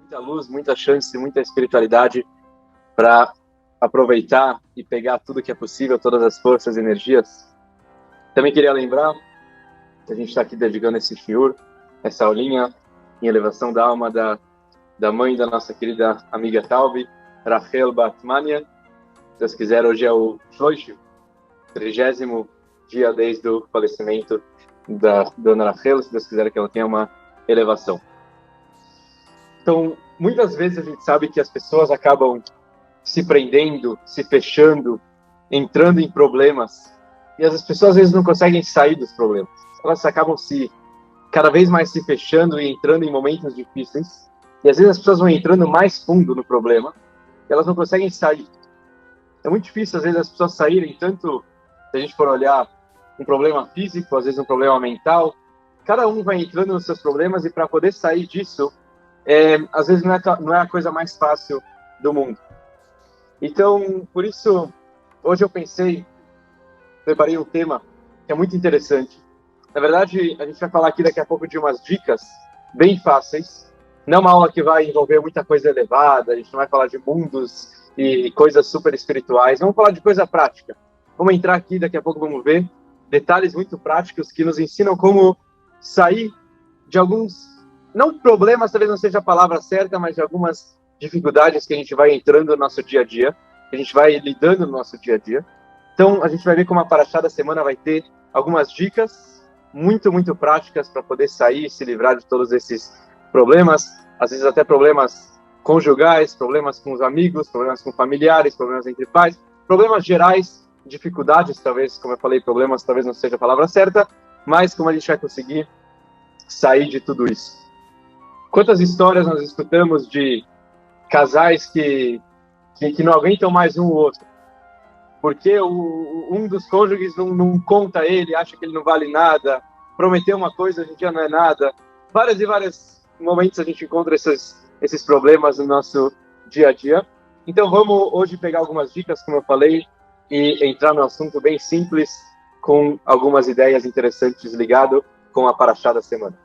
muita luz, muita chance, muita espiritualidade para aproveitar e pegar tudo que é possível, todas as forças e energias. Também queria lembrar que a gente está aqui dedicando esse shiur, essa aulinha em elevação da alma da mãe da nossa querida amiga Taubi, Rachel Batmania. Se Deus quiser, hoje é o 30º dia desde o falecimento da dona Rachel, se Deus quiser que ela tenha uma elevação. Então, muitas vezes a gente sabe que as pessoas acabam se prendendo, se fechando, entrando em problemas, e as pessoas às vezes não conseguem sair dos problemas. Elas acabam cada vez mais se fechando e entrando em momentos difíceis, e às vezes as pessoas vão entrando mais fundo no problema, e elas não conseguem sair. É muito difícil às vezes as pessoas saírem, tanto se a gente for olhar um problema físico, às vezes um problema mental, cada um vai entrando nos seus problemas, e para poder sair disso, às vezes não é a coisa mais fácil do mundo. Então, por isso, hoje eu preparei um tema que é muito interessante. Na verdade, a gente vai falar aqui daqui a pouco de umas dicas bem fáceis. Não é uma aula que vai envolver muita coisa elevada, a gente não vai falar de mundos e coisas super espirituais, vamos falar de coisa prática. Vamos entrar aqui, daqui a pouco vamos ver detalhes muito práticos que nos ensinam como sair de alguns, não problemas, talvez não seja a palavra certa, mas de algumas dificuldades que a gente vai entrando no nosso dia a dia, que a gente vai lidando no nosso dia a dia. Então, a gente vai ver como a Parashá da semana vai ter algumas dicas muito, muito práticas para poder sair e se livrar de todos esses problemas, às vezes até problemas conjugais, problemas com os amigos, problemas com familiares, problemas entre pais, problemas gerais, dificuldades, talvez, como eu falei, problemas talvez não seja a palavra certa, mas como a gente vai conseguir sair de tudo isso. Quantas histórias nós escutamos de casais que não aguentam mais um ou outro, porque um dos cônjuges não conta ele, acha que ele não vale nada, prometeu uma coisa, hoje em dia não é nada. Vários e vários momentos a gente encontra esses problemas no nosso dia a dia. Então vamos hoje pegar algumas dicas, como eu falei, e entrar no assunto bem simples, com algumas ideias interessantes ligado com a Parashá da semana.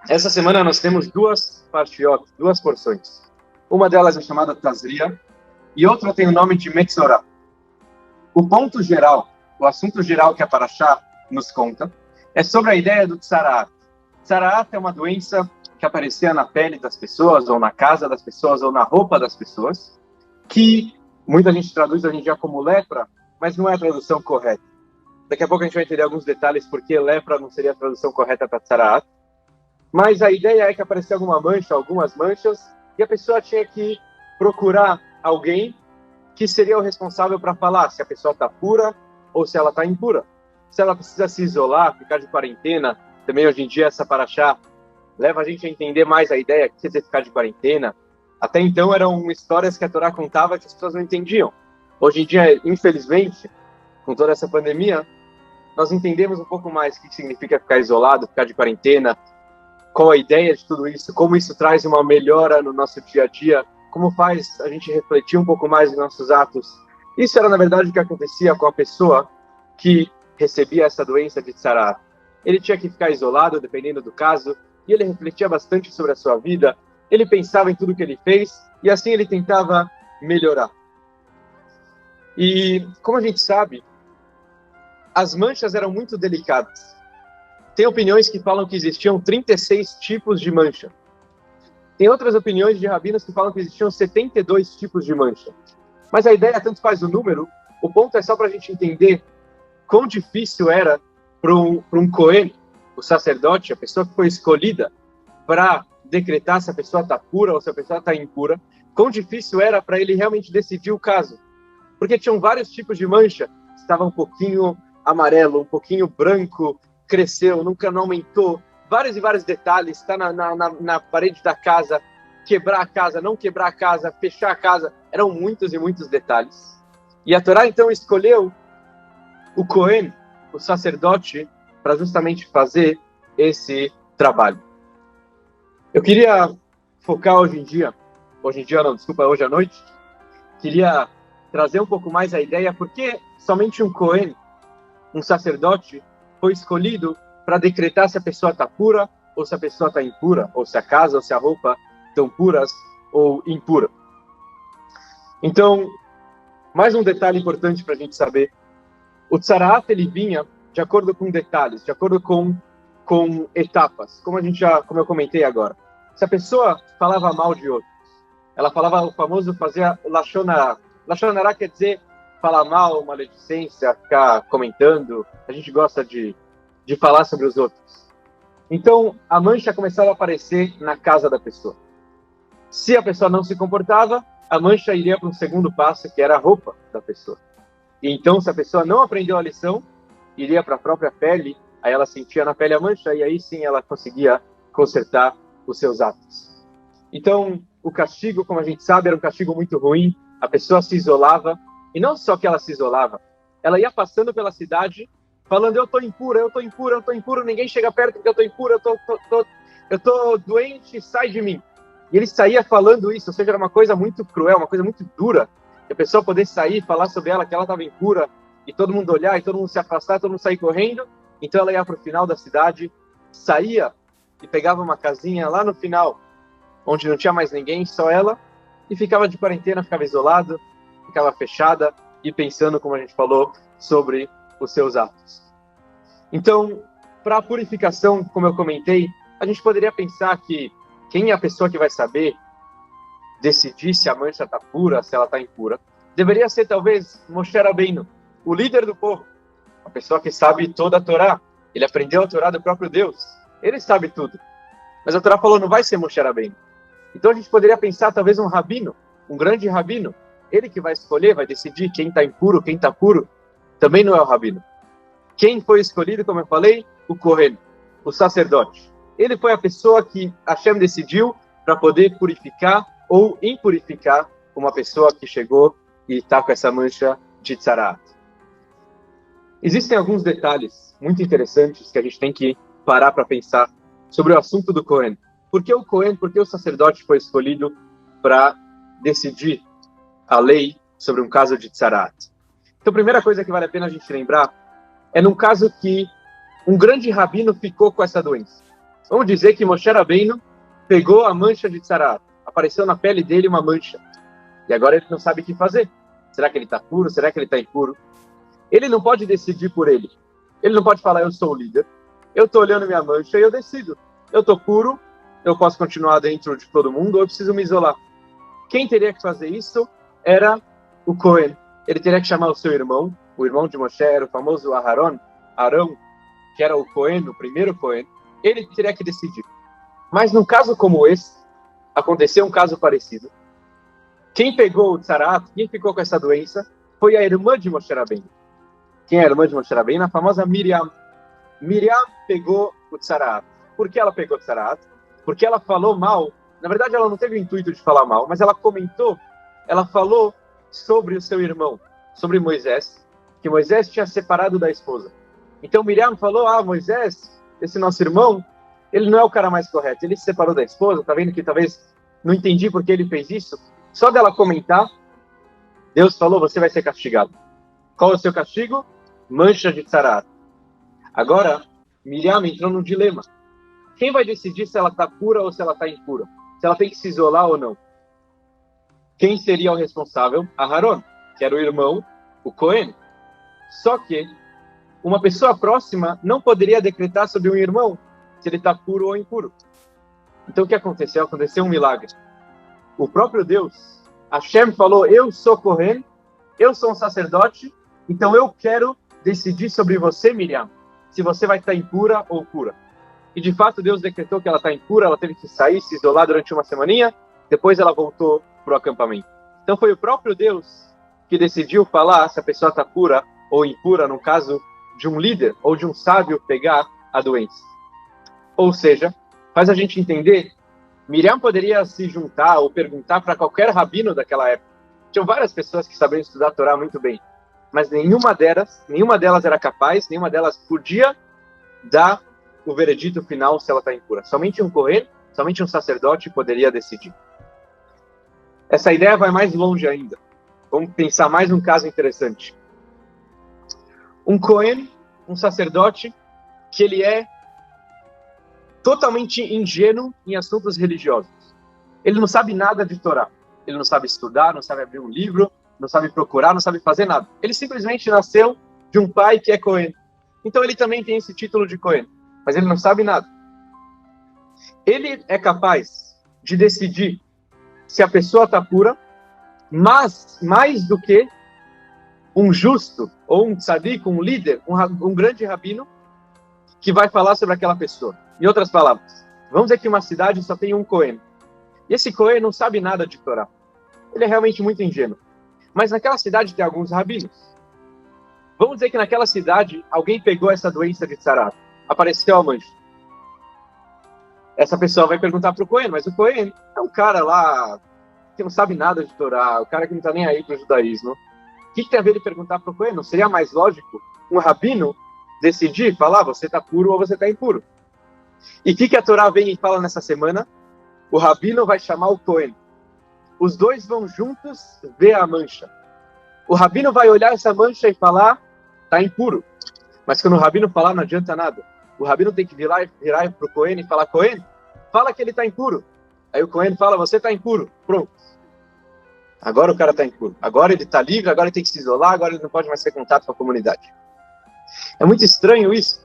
Essa semana nós temos duas parshiot, duas porções. Uma delas é chamada Tazria e outra tem o nome de Metzorah. O ponto geral, o assunto geral que a Parashá nos conta, é sobre a ideia do Tzaraat. Tzaraat é uma doença que aparecia na pele das pessoas, ou na casa das pessoas, ou na roupa das pessoas, que muita gente traduz hoje em dia como lepra, mas não é a tradução correta. Daqui a pouco a gente vai entender alguns detalhes porque lepra não seria a tradução correta para Tzaraat. Mas a ideia é que aparecia algumas manchas, e a pessoa tinha que procurar alguém que seria o responsável para falar se a pessoa está pura ou se ela está impura. Se ela precisa se isolar, ficar de quarentena. Também hoje em dia essa Parashá leva a gente a entender mais a ideia que é ficar de quarentena. Até então eram histórias que a Torá contava que as pessoas não entendiam. Hoje em dia, infelizmente, com toda essa pandemia, nós entendemos um pouco mais o que significa ficar isolado, ficar de quarentena, qual a ideia de tudo isso, como isso traz uma melhora no nosso dia a dia, como faz a gente refletir um pouco mais nos nossos atos. Isso era, na verdade, o que acontecia com a pessoa que recebia essa doença de Tzaraat. Ele tinha que ficar isolado, dependendo do caso, e ele refletia bastante sobre a sua vida, ele pensava em tudo que ele fez, e assim ele tentava melhorar. E, como a gente sabe, as manchas eram muito delicadas. Tem opiniões que falam que existiam 36 tipos de mancha. Tem outras opiniões de rabinos que falam que existiam 72 tipos de mancha. Mas a ideia tanto faz o número, o ponto é só para a gente entender quão difícil era para um Cohen, o sacerdote, a pessoa que foi escolhida para decretar se a pessoa está pura ou se a pessoa está impura, quão difícil era para ele realmente decidir o caso. Porque tinham vários tipos de mancha, estava um pouquinho amarelo, um pouquinho branco, cresceu, nunca não aumentou, vários e vários detalhes, está na parede da casa, quebrar a casa, não quebrar a casa, fechar a casa, eram muitos e muitos detalhes. E a Torá então escolheu o Cohen, o sacerdote, para justamente fazer esse trabalho. Eu queria focar hoje à noite, queria trazer um pouco mais a ideia, porque somente um Cohen, um sacerdote, foi escolhido para decretar se a pessoa está pura ou se a pessoa está impura, ou se a casa ou se a roupa estão puras ou impuras. Então, mais um detalhe importante para a gente saber. O tzaraat, ele vinha de acordo com detalhes, de acordo com etapas, como eu comentei agora. Se a pessoa falava mal de outro, ela falava o famoso fazia lashon hara. Lashon hara quer dizer falar mal, maledicência, ficar comentando. A gente gosta de falar sobre os outros. Então, a mancha começava a aparecer na casa da pessoa. Se a pessoa não se comportava, a mancha iria para um segundo passo, que era a roupa da pessoa. E então, se a pessoa não aprendeu a lição, iria para a própria pele, aí ela sentia na pele a mancha, e aí sim ela conseguia consertar os seus atos. Então, o castigo, como a gente sabe, era um castigo muito ruim, a pessoa se isolava, e não só que ela se isolava, ela ia passando pela cidade, falando, eu estou impura, eu estou impura, eu estou impura, ninguém chega perto porque eu estou impura, eu tô doente, sai de mim. E ele saía falando isso, ou seja, era uma coisa muito cruel, uma coisa muito dura, que a pessoa pudesse sair e falar sobre ela, que ela estava impura, e todo mundo olhar, e todo mundo se afastar, todo mundo sair correndo. Então ela ia para o final da cidade, saía e pegava uma casinha lá no final, onde não tinha mais ninguém, só ela, e ficava de quarentena, ficava isolada, ficava fechada e pensando, como a gente falou, sobre os seus atos. Então, para a purificação, como eu comentei, a gente poderia pensar que quem é a pessoa que vai saber decidir se a mancha está pura, se ela está impura, deveria ser talvez Moshe Rabbeinu, o líder do povo, a pessoa que sabe toda a Torá. Ele aprendeu a Torá do próprio Deus. Ele sabe tudo. Mas a Torá falou, não vai ser Moshe Rabbeinu. Então a gente poderia pensar talvez um rabino, um grande rabino. Ele que vai escolher, vai decidir quem está impuro, quem está puro. Também não é o rabino. Quem foi escolhido, como eu falei? O Kohen, o sacerdote. Ele foi a pessoa que Hashem decidiu para poder purificar ou impurificar uma pessoa que chegou e está com essa mancha de tzaraat. Existem alguns detalhes muito interessantes que a gente tem que parar para pensar sobre o assunto do Kohen. Por que o Kohen, por que o sacerdote foi escolhido para decidir a lei sobre um caso de tzaraat? Então, a primeira coisa que vale a pena a gente lembrar é num caso que um grande rabino ficou com essa doença. Vamos dizer que Moshe Rabbeinu pegou a mancha de tzaraat, apareceu na pele dele uma mancha, e agora ele não sabe o que fazer. Será que ele está puro? Será que ele está impuro? Ele não pode decidir por ele. Ele não pode falar, eu sou o líder, eu estou olhando minha mancha e eu decido. Eu estou puro, eu posso continuar dentro de todo mundo, ou eu preciso me isolar. Quem teria que fazer isso era o Kohen. Ele teria que chamar o seu irmão, o irmão de Moshe, era o famoso Aharon, Arão, que era o Kohen, o primeiro Kohen. Ele teria que decidir. Mas num caso como esse, aconteceu um caso parecido. Quem pegou o tzaraat, quem ficou com essa doença, foi a irmã de Moshe Rabbeinu. Quem é a irmã de Moshe Rabbeinu? A famosa Miriam. Miriam pegou o tzaraat. Por que ela pegou o tzaraat? Porque ela falou mal. Na verdade, ela não teve o intuito de falar mal, mas ela comentou, ela falou sobre o seu irmão, sobre Moisés, que Moisés tinha separado da esposa. Então Miriam falou, Moisés, esse nosso irmão, ele não é o cara mais correto, ele se separou da esposa, tá vendo que talvez não entendi por que ele fez isso? Só dela comentar, Deus falou, você vai ser castigado. Qual é o seu castigo? Mancha de tzaraat. Agora, Miriam entrou num dilema. Quem vai decidir se ela está pura ou se ela está impura? Se ela tem que se isolar ou não? Quem seria o responsável? Aharon, que era o irmão, o Kohen. Só que uma pessoa próxima não poderia decretar sobre um irmão se ele está puro ou impuro. Então o que aconteceu? Aconteceu um milagre. O próprio Deus, Hashem falou, eu sou Kohen, eu sou um sacerdote, então eu quero decidir sobre você, Miriam, se você vai estar impura ou pura. E de fato Deus decretou que ela está impura, ela teve que sair, se isolar durante uma semaninha, depois ela voltou para o acampamento. Então foi o próprio Deus que decidiu falar se a pessoa está pura ou impura, no caso de um líder ou de um sábio pegar a doença. Ou seja, faz a gente entender, Miriam poderia se juntar ou perguntar para qualquer rabino daquela época. Tinham várias pessoas que sabiam estudar a Torá muito bem, mas nenhuma delas era capaz, nenhuma delas podia dar o veredito final se ela está impura. Somente um Kohen, somente um sacerdote poderia decidir. Essa ideia vai mais longe ainda. Vamos pensar mais um caso interessante. Um Kohen, um sacerdote, que ele é totalmente ingênuo em assuntos religiosos. Ele não sabe nada de Torá. Ele não sabe estudar, não sabe abrir um livro, não sabe procurar, não sabe fazer nada. Ele simplesmente nasceu de um pai que é Cohen. Então ele também tem esse título de Cohen, mas ele não sabe nada. Ele é capaz de decidir se a pessoa está pura, mas mais do que um justo, ou um tzadik, um líder, um grande rabino, que vai falar sobre aquela pessoa. Em outras palavras, vamos dizer que uma cidade só tem um Cohen. E esse Cohen não sabe nada de Torá. Ele é realmente muito ingênuo. Mas naquela cidade tem alguns rabinos. Vamos dizer que naquela cidade alguém pegou essa doença de tzará. Apareceu a mancha. Essa pessoa vai perguntar para o Cohen, mas o Cohen é um cara lá que não sabe nada de Torá, o cara que não está nem aí para o judaísmo. O que tem a ver ele perguntar para o Cohen? Não seria mais lógico um rabino decidir, falar, você está puro ou você está impuro? E o que a Torá vem e fala nessa semana? O rabino vai chamar o Cohen. Os dois vão juntos ver a mancha. O rabino vai olhar essa mancha e falar, está impuro. Mas quando o rabino falar, não adianta nada. O rabino tem que virar para o Cohen e falar, Cohen, fala que ele está impuro. Aí o Cohen fala, você está impuro. Pronto. Agora o cara está impuro. Agora ele está livre, agora ele tem que se isolar, agora ele não pode mais ter contato com a comunidade. É muito estranho isso.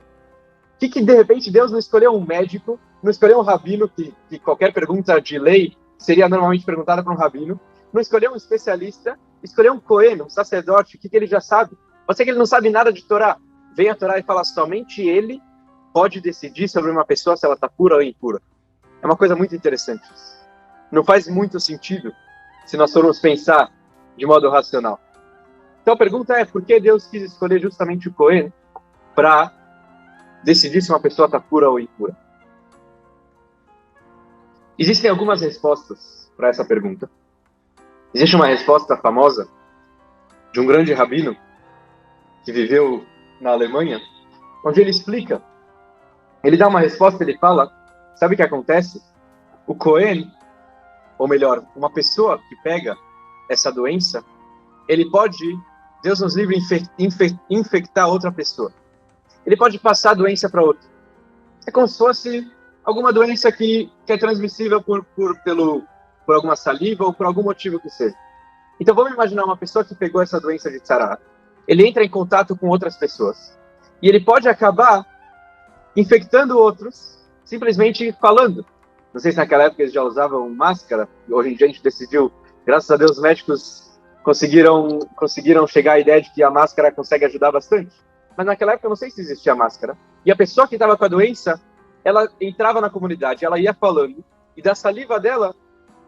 Que de repente Deus não escolheu um médico, não escolheu um rabino, que qualquer pergunta de lei seria normalmente perguntada para um rabino, não escolheu um especialista, escolheu um Cohen, um sacerdote, que ele já sabe. Pode ser que ele não sabe nada de Torá. Vem a Torá e fala, somente ele pode decidir sobre uma pessoa se ela está pura ou impura. É uma coisa muito interessante. Não faz muito sentido se nós formos pensar de modo racional. Então a pergunta é, por que Deus quis escolher justamente o Cohen para decidir se uma pessoa está pura ou impura? Existem algumas respostas para essa pergunta. Existe uma resposta famosa de um grande rabino que viveu na Alemanha, onde ele explica, ele dá uma resposta, ele fala, sabe o que acontece? O Cohen, ou melhor, uma pessoa que pega essa doença, ele pode, Deus nos livre, infectar outra pessoa. Ele pode passar a doença para outra. É como se fosse alguma doença que é transmissível por alguma saliva ou por algum motivo que seja. Então vamos imaginar uma pessoa que pegou essa doença de tzará. Ele entra em contato com outras pessoas. E ele pode acabar infectando outros, simplesmente falando. Não sei se naquela época eles já usavam máscara. Hoje em dia a gente decidiu, graças a Deus, os médicos conseguiram chegar à ideia de que a máscara consegue ajudar bastante. Mas naquela época eu não sei se existia máscara. E a pessoa que estava com a doença, ela entrava na comunidade, ela ia falando, e da saliva dela,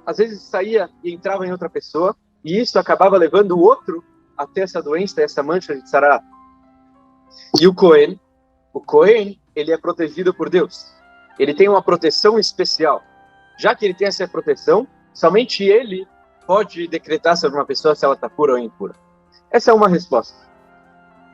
às vezes saía e entrava em outra pessoa, e isso acabava levando o outro a ter essa doença, essa mancha de tzará. E o Cohen, ele é protegido por Deus. Ele tem uma proteção especial. Já que ele tem essa proteção, somente ele pode decretar sobre uma pessoa se ela está pura ou impura. Essa é uma resposta.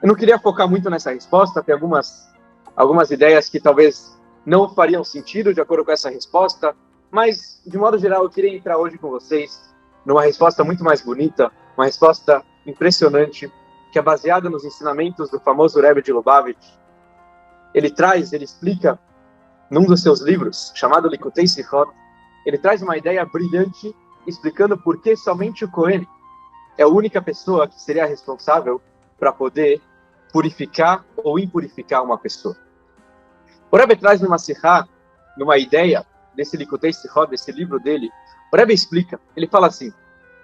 Eu não queria focar muito nessa resposta, tem algumas ideias que talvez não fariam sentido de acordo com essa resposta, mas, de modo geral, eu queria entrar hoje com vocês numa resposta muito mais bonita, uma resposta impressionante, que é baseada nos ensinamentos do famoso Rebbe de Lubavitch. Ele explica, num dos seus livros, chamado Likutei Sichot, ele traz uma ideia brilhante, explicando por que somente o Cohen é a única pessoa que seria responsável para poder purificar ou impurificar uma pessoa. O Rebbe traz numa Sihá, numa ideia desse Likutei Sichot, desse livro dele, o Rebbe explica, ele fala assim,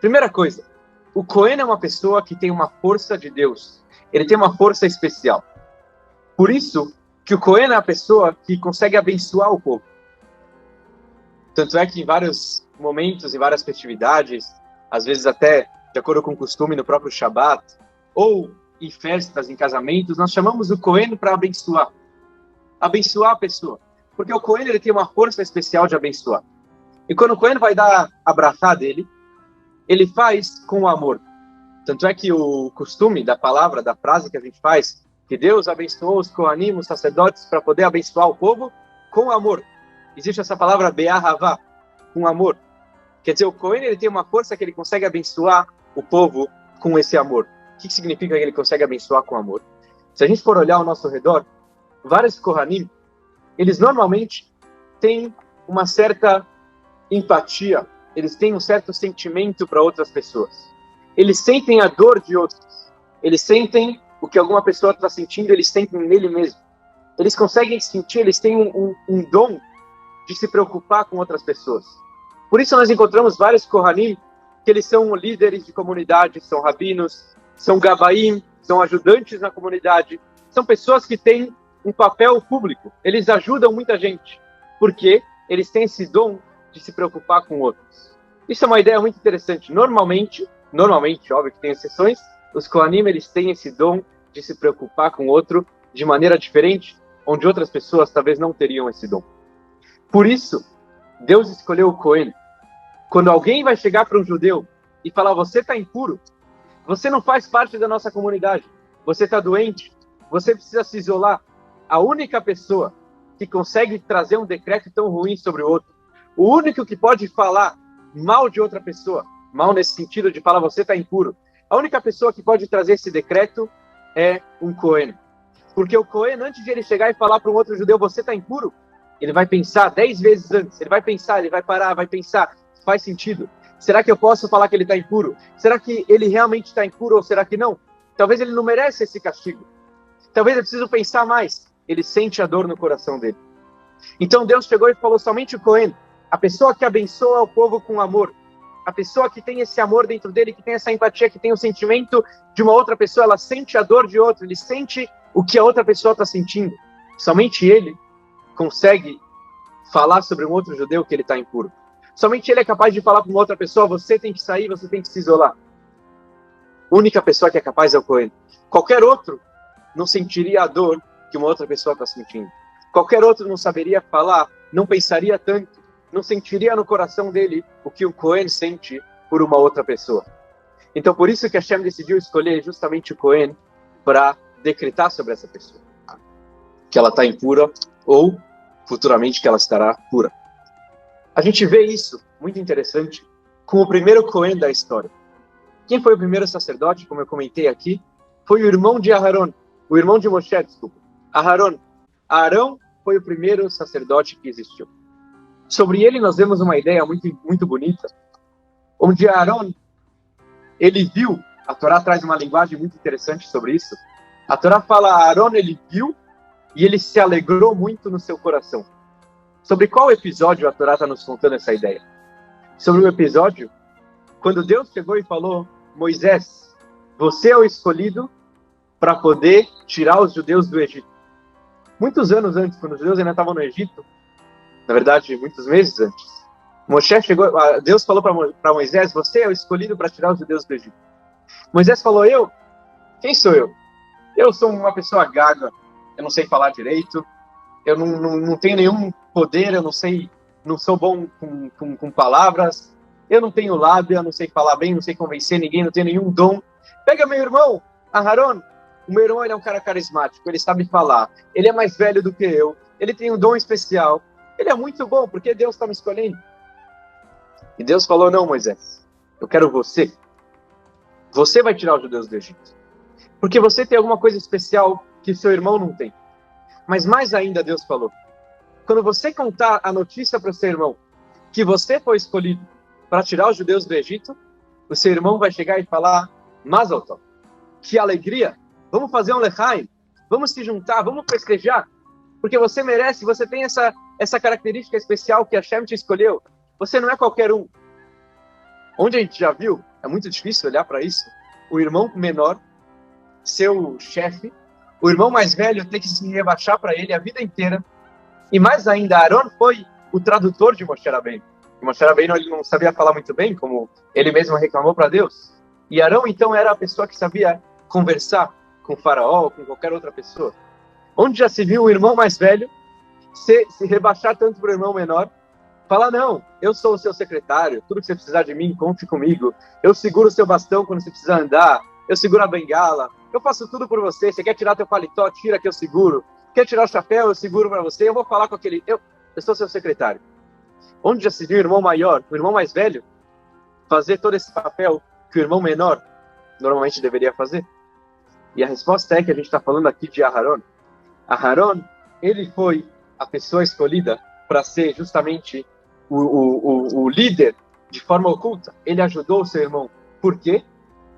primeira coisa, o Cohen é uma pessoa que tem uma força de Deus, ele tem uma força especial. Por isso que o Cohen é a pessoa que consegue abençoar o povo. Tanto é que em vários momentos, em várias festividades, às vezes até de acordo com o costume no próprio Shabat, ou em festas, em casamentos, nós chamamos o Cohen para abençoar a pessoa. Porque o Cohen ele tem uma força especial de abençoar. E quando o Cohen vai dar a brachá dele, ele faz com amor. Tanto é que o costume da palavra, da frase que a gente faz, que Deus abençoou os Kohanim, os sacerdotes, para poder abençoar o povo com amor. Existe essa palavra Be'ahavá, com amor. Quer dizer, o Cohen ele tem uma força que ele consegue abençoar o povo com esse amor. O que significa que ele consegue abençoar com amor? Se a gente for olhar ao nosso redor, vários Kohanim, eles normalmente têm uma certa empatia, eles têm um certo sentimento para outras pessoas. Eles sentem a dor de outros. Eles sentem o que alguma pessoa está sentindo, eles sentem nele mesmo. Eles conseguem sentir, eles têm um dom de se preocupar com outras pessoas. Por isso nós encontramos vários Kohanim, que eles são líderes de comunidade, são rabinos, são gabaim, são ajudantes na comunidade, são pessoas que têm um papel público. Eles ajudam muita gente, porque eles têm esse dom de se preocupar com outros. Isso é uma ideia muito interessante. Normalmente, óbvio que tem exceções, os Kohanim, eles têm esse dom de se preocupar com o outro de maneira diferente, onde outras pessoas talvez não teriam esse dom. Por isso, Deus escolheu o Cohen. Quando alguém vai chegar para um judeu e falar, você está impuro, você não faz parte da nossa comunidade, você está doente, você precisa se isolar. A única pessoa que consegue trazer um decreto tão ruim sobre o outro, o único que pode falar mal de outra pessoa, mal nesse sentido de falar, você está impuro, a única pessoa que pode trazer esse decreto é um Cohen. Porque o Cohen, antes de ele chegar e falar para um outro judeu, você está impuro, ele vai pensar 10 vezes antes, ele vai pensar, ele vai parar, vai pensar, faz sentido? Será que eu posso falar que ele está impuro? Será que ele realmente está impuro ou será que não? Talvez ele não merece esse castigo. Talvez eu preciso pensar mais. Ele sente a dor no coração dele. Então Deus chegou e falou, somente o Cohen, a pessoa que abençoa o povo com amor, a pessoa que tem esse amor dentro dele, que tem essa empatia, que tem o sentimento de uma outra pessoa, ela sente a dor de outro, ele sente o que a outra pessoa está sentindo. Somente ele consegue falar sobre um outro judeu que ele está impuro. Somente ele é capaz de falar para uma outra pessoa, você tem que sair, você tem que se isolar. A única pessoa que é capaz é o Cohen. Qualquer outro não sentiria a dor que uma outra pessoa está sentindo. Qualquer outro não saberia falar, não pensaria tanto, não sentiria no coração dele o que o Cohen sente por uma outra pessoa. Então, por isso que Hashem decidiu escolher justamente o Cohen para decretar sobre essa pessoa. Que ela está impura ou, futuramente, que ela estará pura. A gente vê isso, muito interessante, com o primeiro Cohen da história. Quem foi o primeiro sacerdote, como eu comentei aqui? Foi o irmão de Aharon, o irmão de Moshe, desculpa. Aharon. Arão foi o primeiro sacerdote que existiu. Sobre ele nós vemos uma ideia muito, muito bonita, onde Aharon, ele viu, a Torá traz uma linguagem muito interessante sobre isso, a Torá fala, Aharon, ele viu e ele se alegrou muito no seu coração. Sobre qual episódio a Torá está nos contando essa ideia? Sobre o episódio, quando Deus chegou e falou, Moisés, você é o escolhido para poder tirar os judeus do Egito. Muitos anos antes, quando os judeus ainda estavam no Egito, na verdade, muitos meses antes, Deus falou para Moisés, você é o escolhido para tirar os judeus do Egito. Moisés falou, eu? Quem sou eu? Eu sou uma pessoa gaga, eu não sei falar direito, eu não tenho nenhum poder, eu não sou bom com palavras, eu não tenho lábia, não sei falar bem, não sei convencer ninguém, não tenho nenhum dom. Pega meu irmão, Aharon. O meu irmão, ele é um cara carismático, ele sabe falar, ele é mais velho do que eu, ele tem um dom especial, ele é muito bom, porque Deus está me escolhendo. E Deus falou, não, Moisés, eu quero você. Você vai tirar os judeus do Egito. Porque você tem alguma coisa especial que seu irmão não tem. Mas mais ainda, Deus falou, quando você contar a notícia para o seu irmão que você foi escolhido para tirar os judeus do Egito, o seu irmão vai chegar e falar, Mazel Tov, que alegria, vamos fazer um lechaim, vamos se juntar, vamos festejar, porque você merece, você tem essa característica especial que a Hashem te escolheu, você não é qualquer um. Onde a gente já viu, é muito difícil olhar para isso, o irmão menor, seu chefe, o irmão mais velho ter que se rebaixar para ele a vida inteira. E mais ainda, Aaron foi o tradutor de Moshe Rabbeinu. E Moshe Rabbeinu, ele não sabia falar muito bem, como ele mesmo reclamou para Deus. E Arão, então, era a pessoa que sabia conversar com o faraó ou com qualquer outra pessoa. Onde já se viu o irmão mais velho se rebaixar tanto para o irmão menor, falar, não, eu sou o seu secretário, tudo que você precisar de mim, conte comigo. Eu seguro o seu bastão quando você precisar andar, eu seguro a bengala, eu faço tudo por você. Você quer tirar teu paletó, tira que eu seguro. Quer tirar o chapéu, eu seguro para você. Eu vou falar com aquele... Eu sou seu secretário. Onde já se viu o irmão maior, o irmão mais velho, fazer todo esse papel que o irmão menor normalmente deveria fazer? E a resposta é que a gente está falando aqui de Aharon. Aharon, ele foi a pessoa escolhida para ser justamente o líder de forma oculta. Ele ajudou o seu irmão. Por quê?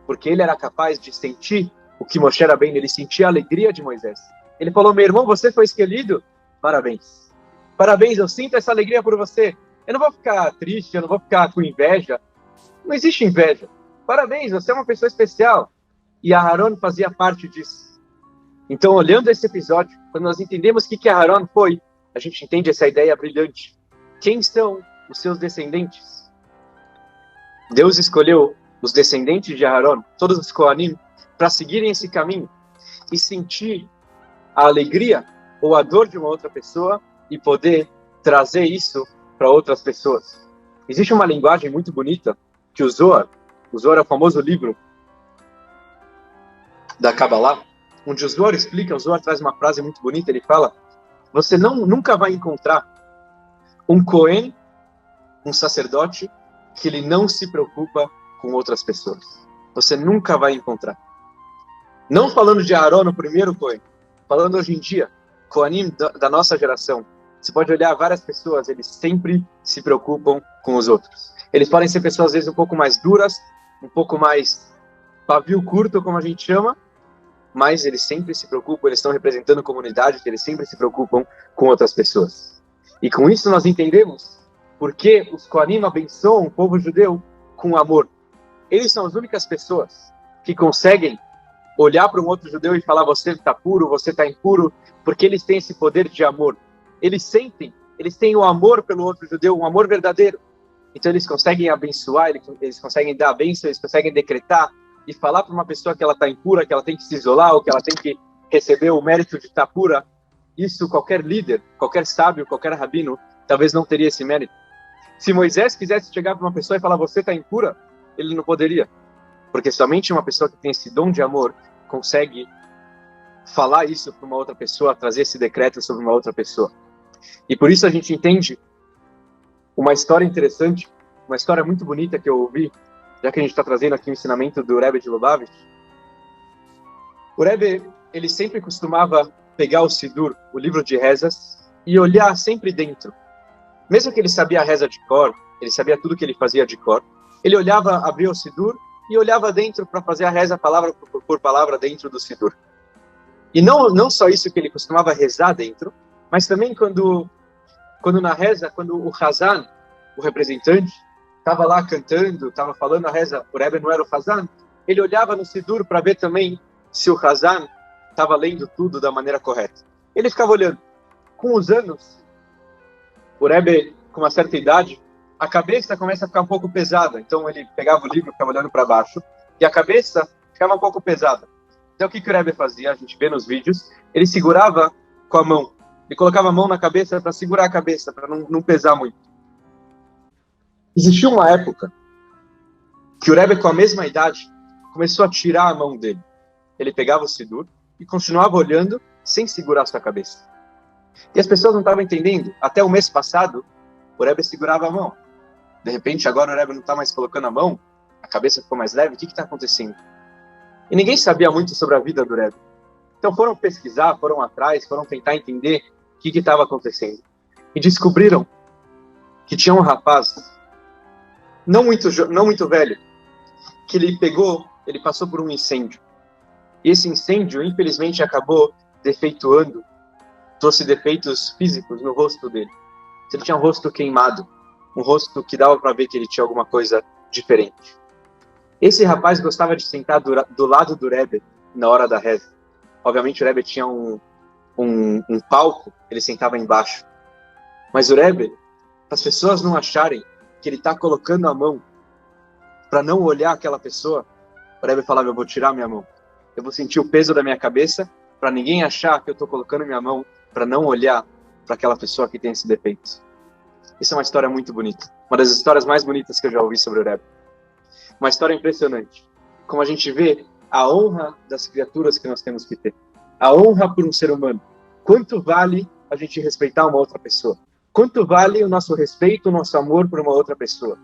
Porque ele era capaz de sentir o que Moshe Rabbeinu, ele sentia a alegria de Moisés. Ele falou, meu irmão, você foi escolhido? Parabéns. Parabéns, eu sinto essa alegria por você. Eu não vou ficar triste, eu não vou ficar com inveja. Não existe inveja. Parabéns, você é uma pessoa especial. E Aharon fazia parte disso. Então, olhando esse episódio, quando nós entendemos o que Aharon foi, a gente entende essa ideia brilhante. Quem são os seus descendentes? Deus escolheu os descendentes de Aharon, todos os Kohanim, para seguirem esse caminho e sentir a alegria ou a dor de uma outra pessoa e poder trazer isso para outras pessoas. Existe uma linguagem muito bonita que o Zohar é o famoso livro da Kabbalah, onde o Zohar explica, o Zohar traz uma frase muito bonita, ele fala, você nunca vai encontrar um Cohen, um sacerdote, que ele não se preocupa com outras pessoas. Você nunca vai encontrar. Não falando de Aaron, o primeiro Cohen, falando hoje em dia, Kohanim da nossa geração, você pode olhar várias pessoas, eles sempre se preocupam com os outros. Eles podem ser pessoas, às vezes, um pouco mais duras, um pouco mais pavio curto, como a gente chama, mas eles sempre se preocupam, eles estão representando a comunidade, eles sempre se preocupam com outras pessoas. E com isso nós entendemos por que os Kohanim abençoam o povo judeu com amor. Eles são as únicas pessoas que conseguem olhar para um outro judeu e falar, você está puro, você está impuro, porque eles têm esse poder de amor. Eles sentem, eles têm o amor pelo outro judeu, um amor verdadeiro. Então eles conseguem abençoar, eles conseguem dar a bênção, eles conseguem decretar e falar para uma pessoa que ela está impura, que ela tem que se isolar, ou que ela tem que receber o mérito de estar pura. Isso qualquer líder, qualquer sábio, qualquer rabino, talvez não teria esse mérito. Se Moisés quisesse chegar para uma pessoa e falar, você está impura, ele não poderia. Porque somente uma pessoa que tem esse dom de amor consegue falar isso para uma outra pessoa, trazer esse decreto sobre uma outra pessoa. E por isso a gente entende uma história interessante, uma história muito bonita que eu ouvi, já que a gente está trazendo aqui o ensinamento do Rebbe de Lubavitch. O Rebbe, ele sempre costumava pegar o Sidur, o livro de rezas, e olhar sempre dentro. Mesmo que ele sabia a reza de cor, ele sabia tudo que ele fazia de cor, ele olhava, abria o Sidur e olhava dentro para fazer a reza palavra por palavra dentro do Sidur. E não só isso que ele costumava rezar dentro, mas também quando na reza, quando o Hazan, o representante, estava lá cantando, estava falando a reza, o Rebbe não era o Hazan, ele olhava no Sidur para ver também se o Hazan estava lendo tudo da maneira correta. Ele ficava olhando. Com os anos, o Rebbe, com uma certa idade, a cabeça começa a ficar um pouco pesada. Então ele pegava o livro, ficava olhando para baixo, e a cabeça ficava um pouco pesada. Então o que o Rebbe fazia? A gente vê nos vídeos, ele segurava com a mão. Ele colocava a mão na cabeça para segurar a cabeça, para não pesar muito. Existiu uma época que o Rebbe, com a mesma idade, começou a tirar a mão dele. Ele pegava o Sidur e continuava olhando sem segurar sua cabeça. E as pessoas não estavam entendendo. Até o mês passado, o Rebbe segurava a mão. De repente, agora o Rebbe não está mais colocando a mão, a cabeça ficou mais leve. O que está acontecendo? E ninguém sabia muito sobre a vida do Rebbe. Então foram pesquisar, foram atrás, foram tentar entender o que estava acontecendo. E descobriram que tinha um rapaz, não muito velho, que ele passou por um incêndio. E esse incêndio, infelizmente, acabou defeituando, trouxe defeitos físicos no rosto dele. Ele tinha um rosto queimado, um rosto que dava para ver que ele tinha alguma coisa diferente. Esse rapaz gostava de sentar do lado do Rebbe na hora da reza. Obviamente o Rebbe tinha um palco, ele sentava embaixo. Mas o Rebbe, para as pessoas não acharem que ele está colocando a mão para não olhar aquela pessoa, o Rebbe falava, eu vou tirar minha mão. Eu vou sentir o peso da minha cabeça para ninguém achar que eu estou colocando minha mão para não olhar para aquela pessoa que tem esse defeito. Isso é uma história muito bonita. Uma das histórias mais bonitas que eu já ouvi sobre o Rebbe. Uma história impressionante. Como a gente vê a honra das criaturas que nós temos que ter. A honra por um ser humano. Quanto vale a gente respeitar uma outra pessoa? Quanto vale o nosso respeito, o nosso amor por uma outra pessoa?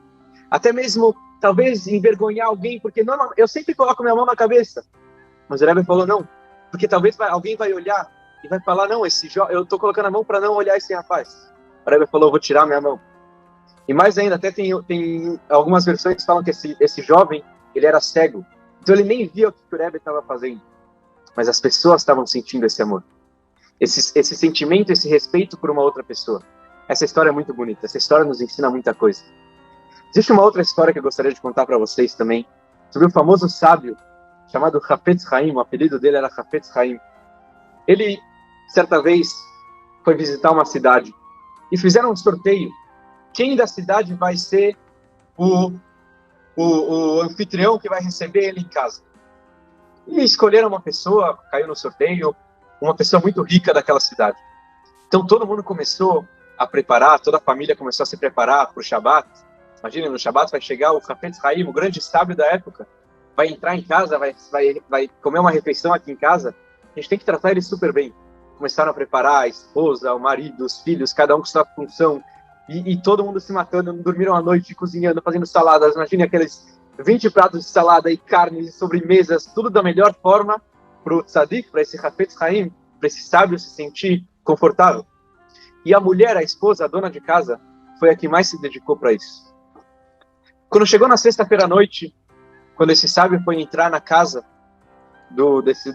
Até mesmo, talvez, envergonhar alguém, porque eu sempre coloco minha mão na cabeça. Mas o Rebbe falou, não. Porque talvez alguém vai olhar e vai falar, não, eu estou colocando a mão para não olhar esse rapaz. O Rebbe falou, vou tirar minha mão. E mais ainda, até tem algumas versões que falam que esse jovem, ele era cego. Então ele nem via o que o Rebbe estava fazendo. Mas as pessoas estavam sentindo esse amor. Esse sentimento, esse respeito por uma outra pessoa. Essa história é muito bonita. Essa história nos ensina muita coisa. Existe uma outra história que eu gostaria de contar para vocês também, sobre um famoso sábio chamado Hafetz Haim. O apelido dele era Hafetz Haim. Ele, certa vez, foi visitar uma cidade e fizeram um sorteio. Quem da cidade vai ser o anfitrião que vai receber ele em casa? E escolheram uma pessoa, caiu no sorteio, uma pessoa muito rica daquela cidade. Então todo mundo começou a preparar, toda a família começou a se preparar para o Shabat. Imagina, no Shabat vai chegar o Hafetz Haim, o grande sábio da época, vai entrar em casa, vai comer uma refeição aqui em casa. A gente tem que tratar ele super bem. Começaram a preparar a esposa, o marido, os filhos, cada um com sua função. E todo mundo se matando, dormiram à noite, cozinhando, fazendo saladas. Imagine aqueles 20 pratos de salada e carnes e sobremesas, tudo da melhor forma para o tzadik, para esse Hafetz Haim, para esse sábio se sentir confortável. E a mulher, a esposa, a dona de casa, foi a que mais se dedicou para isso. Quando chegou na sexta-feira à noite, quando esse sábio foi entrar na casa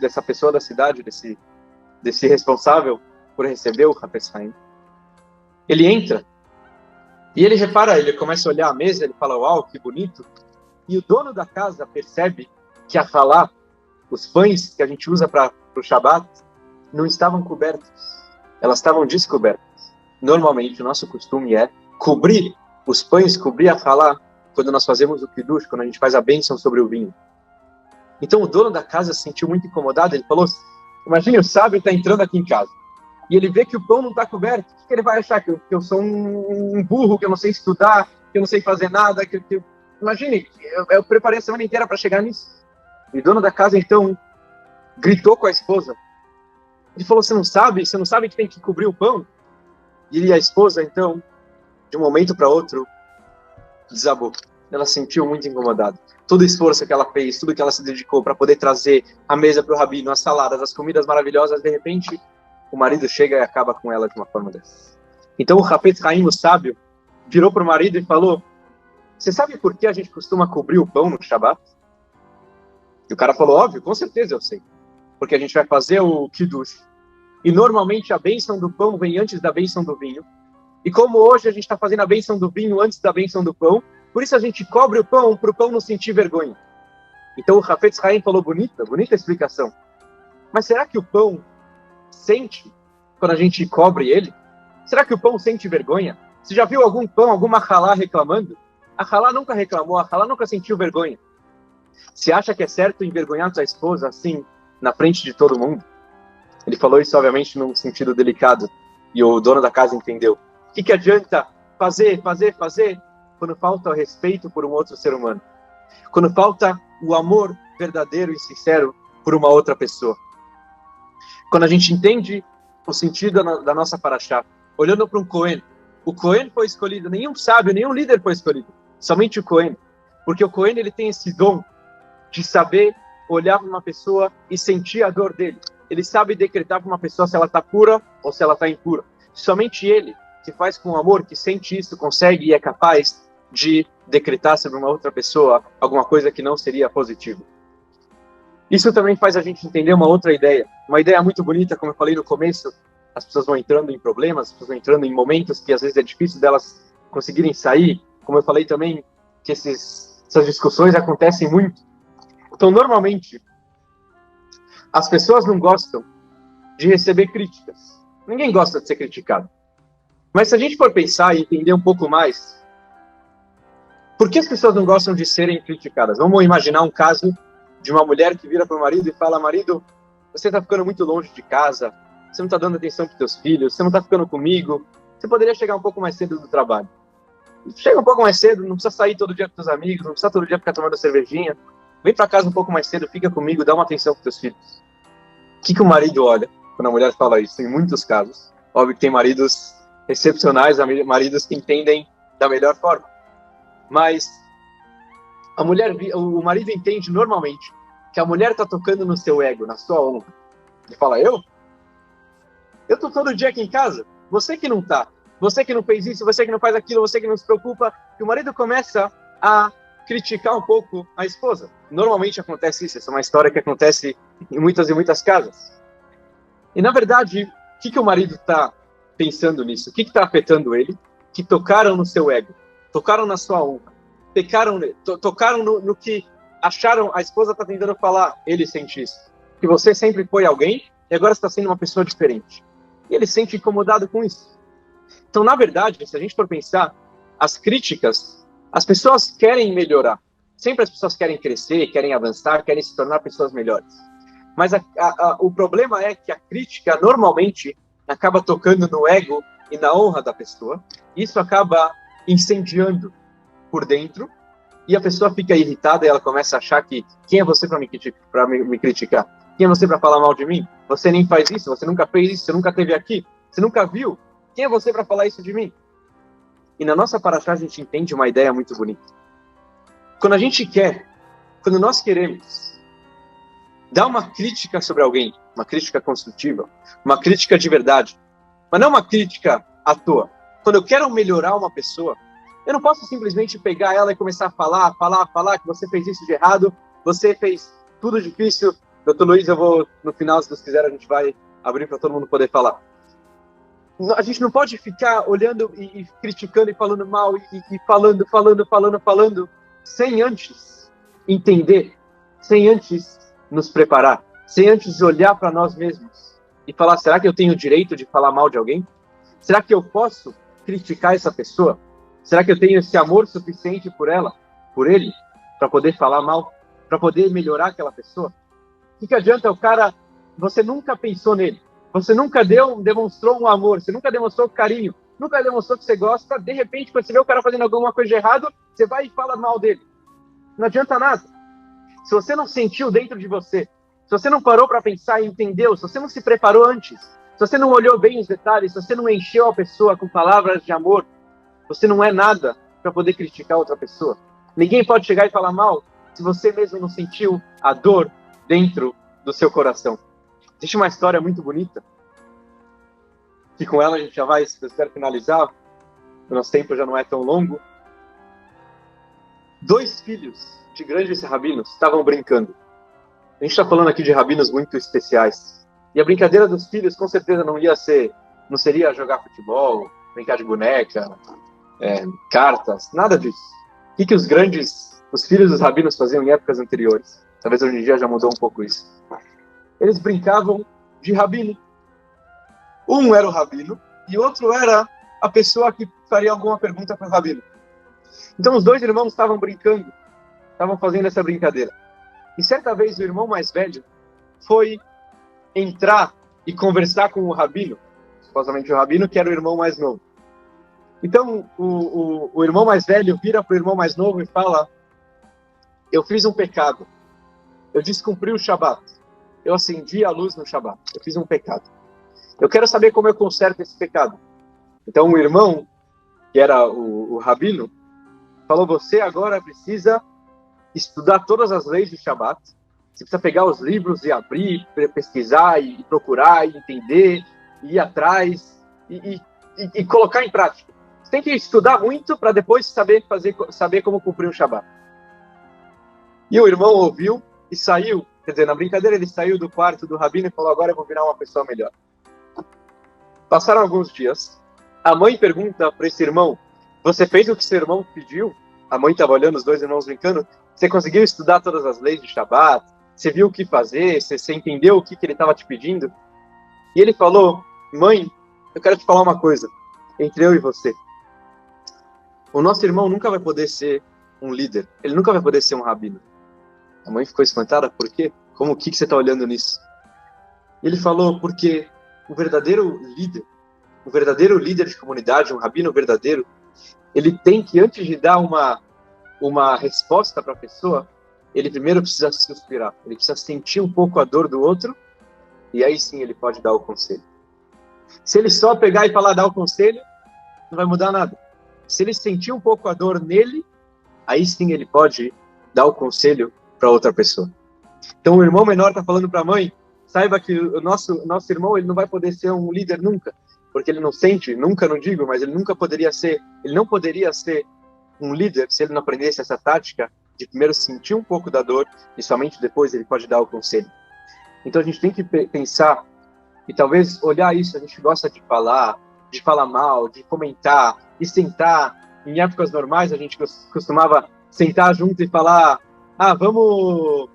dessa pessoa da cidade, desse responsável por receber o Hafetz Haim, ele entra e ele repara, ele começa a olhar a mesa, ele fala, uau, que bonito. E o dono da casa percebe que a halá, os pães que a gente usa para o Shabat, não estavam cobertos, elas estavam descobertas. Normalmente, o nosso costume é cobrir os pães, cobrir a halá, quando nós fazemos o kiddush, quando a gente faz a bênção sobre o vinho. Então o dono da casa se sentiu muito incomodado, ele falou, imagine o sábio está entrando aqui em casa, e ele vê que o pão não está coberto, o que ele vai achar? Que eu sou um burro, que eu não sei estudar, que eu não sei fazer nada, Imagine, eu preparei a semana inteira para chegar nisso. E o dono da casa, então, gritou com a esposa. Ele falou, você não sabe que tem que cobrir o pão? E a esposa, então, de um momento para outro, desabou. Ela se sentiu muito incomodada. Todo o esforço que ela fez, tudo que ela se dedicou para poder trazer a mesa para o rabino, as saladas, as comidas maravilhosas, de repente, o marido chega e acaba com ela de uma forma dessa. Então o Hafetz Haim, o sábio, virou para o marido e falou, você sabe por que a gente costuma cobrir o pão no Shabat? E o cara falou, óbvio, com certeza eu sei. Porque a gente vai fazer o kiddush. E normalmente a bênção do pão vem antes da bênção do vinho. E como hoje a gente está fazendo a bênção do vinho antes da bênção do pão, por isso a gente cobre o pão para o pão não sentir vergonha. Então o Hafetz Haim falou, bonita explicação. Mas será que o pão sente quando a gente cobre ele? Será que o pão sente vergonha? Você já viu algum pão, alguma halá reclamando? A halá nunca reclamou, a halá nunca sentiu vergonha. Você acha que é certo envergonhar sua esposa assim, na frente de todo mundo? Ele falou isso, obviamente, num sentido delicado. E o dono da casa entendeu. O que adianta fazer, quando falta o respeito por um outro ser humano? Quando falta o amor verdadeiro e sincero por uma outra pessoa? Quando a gente entende o sentido da nossa paraxá, olhando para um Cohen, o Cohen foi escolhido, nenhum sábio, nenhum líder foi escolhido, somente o Cohen. Porque o Cohen, ele tem esse dom de saber olhar para uma pessoa e sentir a dor dele. Ele sabe decretar para uma pessoa se ela está pura ou se ela está impura. Somente ele, que faz com amor, que sente isso, consegue e é capaz de decretar sobre uma outra pessoa alguma coisa que não seria positiva. Isso também faz a gente entender uma outra ideia. Uma ideia muito bonita, como eu falei no começo, as pessoas vão entrando em problemas, as pessoas vão entrando em momentos que às vezes é difícil delas conseguirem sair. Como eu falei também, que essas discussões acontecem muito. Então, normalmente, as pessoas não gostam de receber críticas. Ninguém gosta de ser criticado. Mas se a gente for pensar e entender um pouco mais, por que as pessoas não gostam de serem criticadas? Vamos imaginar um caso de uma mulher que vira para o marido e fala, marido, você está ficando muito longe de casa, você não está dando atenção para os teus filhos, você não está ficando comigo, você poderia chegar um pouco mais cedo do trabalho. Chega um pouco mais cedo, não precisa sair todo dia com seus amigos, não precisa todo dia ficar tomando cervejinha, vem para casa um pouco mais cedo, fica comigo, dá uma atenção para os teus filhos. O que o marido olha quando a mulher fala isso? Em muitos casos, óbvio que tem maridos excepcionais, maridos que entendem da melhor forma. Mas o marido entende normalmente que a mulher está tocando no seu ego, na sua honra. Ele fala, eu estou todo dia aqui em casa, você que não está. você que não fez isso, você que não faz aquilo, você que não se preocupa. E o marido começa a criticar um pouco a esposa. Normalmente acontece isso, essa é uma história que acontece em muitas e muitas casas. E na verdade, o que o marido está pensando nisso? O que está afetando ele? Que tocaram no seu ego, tocaram na sua honra, tocaram no que acharam, a esposa está tentando falar, ele sente isso. Que você sempre foi alguém e agora está sendo uma pessoa diferente. E ele se sente incomodado com isso. Então, na verdade, se a gente for pensar, as críticas, as pessoas querem melhorar. Sempre as pessoas querem crescer, querem avançar, querem se tornar pessoas melhores. Mas o problema é que a crítica, normalmente, acaba tocando no ego e na honra da pessoa. Isso acaba incendiando por dentro e a pessoa fica irritada e ela começa a achar que quem é você para me criticar? Quem é você para falar mal de mim? Você nem faz isso, você nunca fez isso, você nunca esteve aqui, você nunca viu. Quem é você para falar isso de mim? E na nossa paraxá a gente entende uma ideia muito bonita. Quando nós queremos dar uma crítica sobre alguém, uma crítica construtiva, uma crítica de verdade, mas não uma crítica à toa. Quando eu quero melhorar uma pessoa, eu não posso simplesmente pegar ela e começar a falar que você fez isso de errado, você fez tudo difícil. Doutor Luiz, no final, se Deus quiser, a gente vai abrir para todo mundo poder falar. A gente não pode ficar olhando e criticando e falando mal e falando, sem antes entender, sem antes nos preparar, sem antes olhar para nós mesmos e falar, será que eu tenho o direito de falar mal de alguém? Será que eu posso criticar essa pessoa? Será que eu tenho esse amor suficiente por ela, por ele, para poder falar mal, para poder melhorar aquela pessoa? O que adianta o cara, você nunca pensou nele, você nunca demonstrou um amor, você nunca demonstrou carinho, nunca demonstrou que você gosta, de repente, quando você vê o cara fazendo alguma coisa de errado, você vai e fala mal dele. Não adianta nada. Se você não sentiu dentro de você, se você não parou para pensar e entendeu, se você não se preparou antes, se você não olhou bem os detalhes, se você não encheu a pessoa com palavras de amor, você não é nada para poder criticar outra pessoa. Ninguém pode chegar e falar mal se você mesmo não sentiu a dor dentro do seu coração. Existe uma história muito bonita, que com ela a gente já vai, se eu espero finalizar, o nosso tempo já não é tão longo. 2 filhos de grandes rabinos estavam brincando. A gente está falando aqui de rabinos muito especiais. E a brincadeira dos filhos com certeza não seria jogar futebol, brincar de boneca, cartas, nada disso. O que os filhos dos rabinos faziam em épocas anteriores? Talvez hoje em dia já mudou um pouco isso. Eles brincavam de rabino. Um era o rabino e o outro era a pessoa que faria alguma pergunta para o rabino. Então os 2 irmãos estavam brincando, estavam fazendo essa brincadeira. E certa vez o irmão mais velho foi entrar e conversar com o rabino, supostamente o rabino, que era o irmão mais novo. Então o irmão mais velho vira para o irmão mais novo e fala, eu fiz um pecado, eu descumpri o Shabat, eu acendi a luz no Shabat, eu fiz um pecado. Eu quero saber como eu conserto esse pecado. Então o irmão, que era o rabino, falou, você agora precisa estudar todas as leis do Shabat, você precisa pegar os livros e abrir, pesquisar e procurar e entender, e ir atrás e colocar em prática. Você tem que estudar muito para depois saber como cumprir o Shabat. E o irmão ouviu e saiu, quer dizer, na brincadeira ele saiu do quarto do rabino e falou, agora eu vou virar uma pessoa melhor. Passaram alguns dias, a mãe pergunta para esse irmão, você fez o que seu irmão pediu? A mãe estava olhando os 2 irmãos brincando, você conseguiu estudar todas as leis de Shabat? Você viu o que fazer? Você entendeu o que ele estava te pedindo? E ele falou, mãe, eu quero te falar uma coisa, entre eu e você. O nosso irmão nunca vai poder ser um líder, ele nunca vai poder ser um rabino. A mãe ficou espantada, por quê? O que você está olhando nisso? Ele falou, porque o verdadeiro líder de comunidade, um rabino verdadeiro, ele tem que, antes de dar uma resposta para a pessoa, ele primeiro precisa se suspirar, ele precisa sentir um pouco a dor do outro, e aí sim ele pode dar o conselho. Se ele só pegar e falar, dar o conselho, não vai mudar nada. Se ele sentir um pouco a dor nele, aí sim ele pode dar o conselho para outra pessoa. Então o irmão menor está falando para a mãe, saiba que o nosso irmão ele não vai poder ser um líder nunca, porque ele não sente, nunca, não digo, mas ele não poderia ser um líder se ele não aprendesse essa tática de primeiro sentir um pouco da dor e somente depois ele pode dar o conselho. Então a gente tem que pensar e talvez olhar isso. A gente gosta de falar mal, de comentar e sentar. Em épocas normais a gente costumava sentar junto e falar: vamos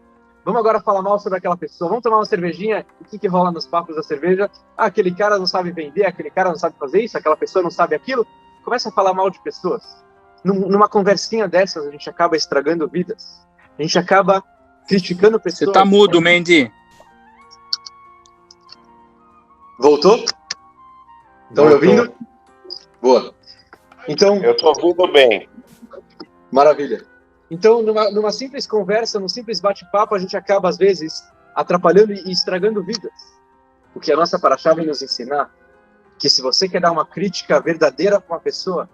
agora falar mal sobre aquela pessoa, vamos tomar uma cervejinha. O que rola nos papos da cerveja? Aquele cara não sabe vender, aquele cara não sabe fazer isso, aquela pessoa não sabe aquilo. Começa a falar mal de pessoas. Numa conversinha dessas, a gente acaba estragando vidas. A gente acaba criticando pessoas. Você tá mudo, Mendy. Voltou? Estão me ouvindo? Boa. Então, eu tô ouvindo bem. Maravilha. Então, numa simples conversa, num simples bate-papo, a gente acaba, às vezes, atrapalhando e estragando vidas. O que a nossa paraxá vem nos ensinar, que se você quer dar uma crítica verdadeira para uma pessoa,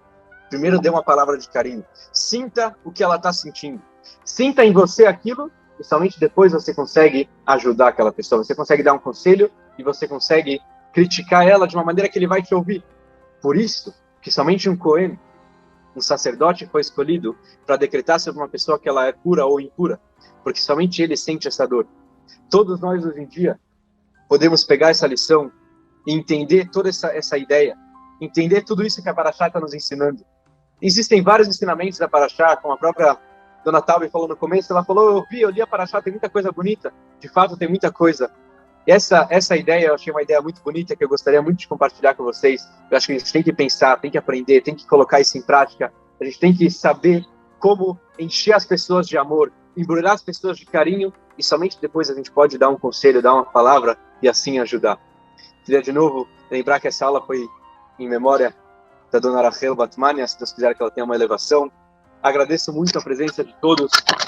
primeiro dê uma palavra de carinho. Sinta o que ela está sentindo. Sinta em você aquilo e somente depois você consegue ajudar aquela pessoa. Você consegue dar um conselho e você consegue criticar ela de uma maneira que ele vai te ouvir. Por isso, que somente um Cohen, um sacerdote, foi escolhido para decretar sobre uma pessoa que ela é pura ou impura, porque somente ele sente essa dor. Todos nós, hoje em dia, podemos pegar essa lição e entender toda essa ideia, entender tudo isso que a Paraxá está nos ensinando. Existem vários ensinamentos da Paraxá, como a própria Dona Taube falou no começo. Ela falou: eu li a Paraxá, tem muita coisa bonita. De fato, tem muita coisa. Essa ideia, eu achei uma ideia muito bonita, que eu gostaria muito de compartilhar com vocês. Eu acho que a gente tem que pensar, tem que aprender, tem que colocar isso em prática. A gente tem que saber como encher as pessoas de amor, embrulhar as pessoas de carinho, e somente depois a gente pode dar um conselho, dar uma palavra e assim ajudar. Queria de novo lembrar que essa aula foi em memória da Dona Rachel Batmania, se Deus quiser que ela tenha uma elevação. Agradeço muito a presença de todos